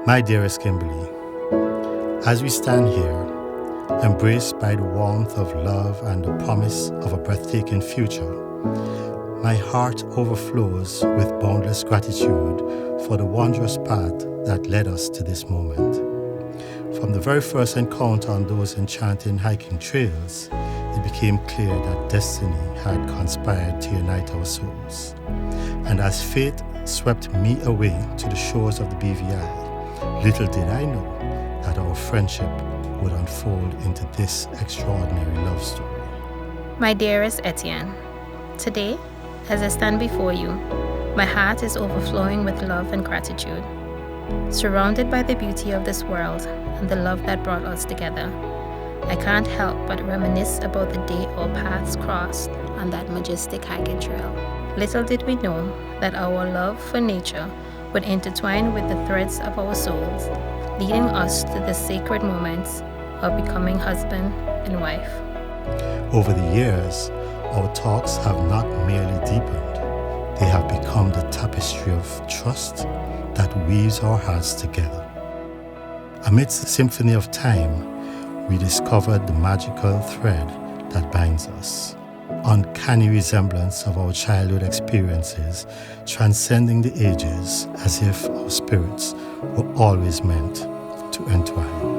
My dearest Kimbalie, as we stand here, embraced by the warmth of love and the promise of a breathtaking future, my heart overflows with boundless gratitude for the wondrous path that led us to this moment. From the very first encounter on those enchanting hiking trails, it became clear that destiny had conspired to unite our souls. And as fate swept me away to the shores of the BVI, little did I know that our friendship would unfold into this extraordinary love story. My dearest Etienne, today, as I stand before you, my heart is overflowing with love and gratitude. Surrounded by the beauty of this world and the love that brought us together, I can't help but reminisce about the day our paths crossed on that majestic hiking trail. Little did we know that our love for nature would intertwine with the threads of our souls, leading us to the sacred moments of becoming husband and wife. Over the years, our talks have not merely deepened, they have become the tapestry of trust that weaves our hearts together. Amidst the symphony of time, we discovered the magical thread that binds us. Uncanny resemblance of our childhood experiences, transcending the ages as if our spirits were always meant to entwine.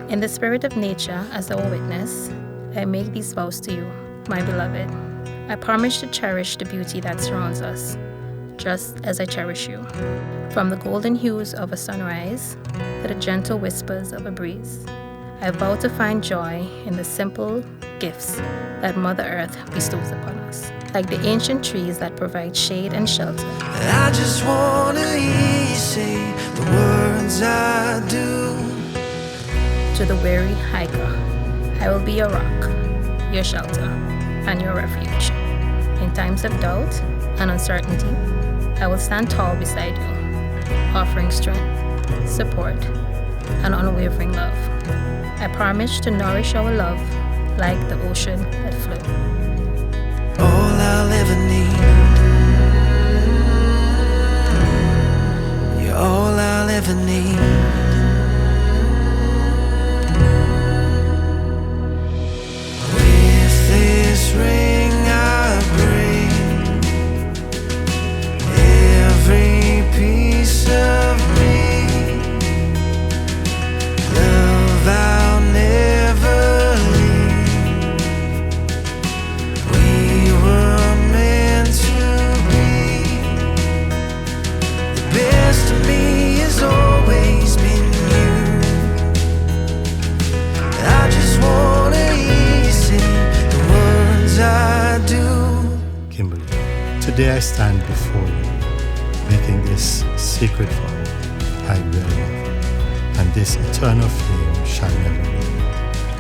In the spirit of nature as our witness, I make these vows to you, my beloved. I promise to cherish the beauty that surrounds us, just as I cherish you. From the golden hues of a sunrise to the gentle whispers of a breeze, I vow to find joy in the simple gifts that Mother Earth bestows upon us, like the ancient trees that provide shade and shelter. I just wanna hear you say the words I do. To the weary hiker, I will be your rock, your shelter, and your refuge. In times of doubt and uncertainty, I will stand tall beside you, offering strength, support, and unwavering love. I promise to nourish our love like the ocean that flows. All I'll ever need. You're all I'll ever need. Ring I bring every piece of me. Love I'll never leave. We were meant to be. The best of me has always been you. I just wanna hear you say I do. Kimbalie, today I stand before you, making this sacred vow. I will love, and this eternal flame shall never wane.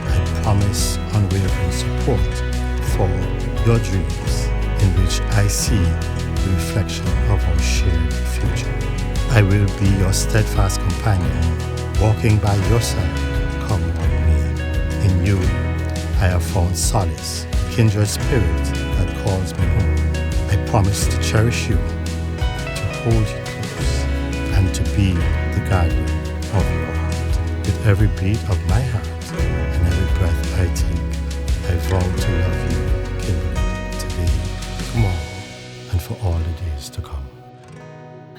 I promise unwavering support for your dreams, in which I see the reflection of our shared future. I will be your steadfast companion, walking by your side, come what may. In you, I have found solace, kindred spirit that calls me home. I promise to cherish you, to hold you close, and to be the guardian of your heart. With every beat of my heart and every breath I take, I vow to love you, Kimbalie, today, tomorrow, and for all the days to come.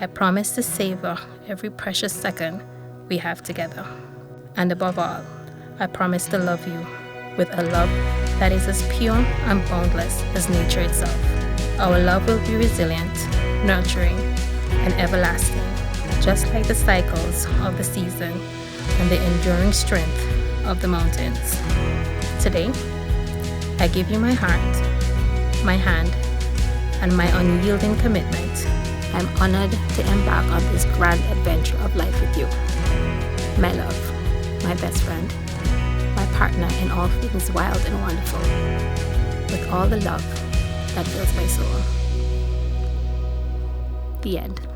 I promise to savor every precious second we have together. And above all, I promise to love you with a love that is as pure and boundless as nature itself. Our love will be resilient, nurturing, and everlasting, just like the cycles of the season and the enduring strength of the mountains. Today, I give you my heart, my hand, and my unyielding commitment. I'm honored to embark on this grand adventure of life with you. My love, my best friend, my partner in all things wild and wonderful, with all the love that fills my soul. The end.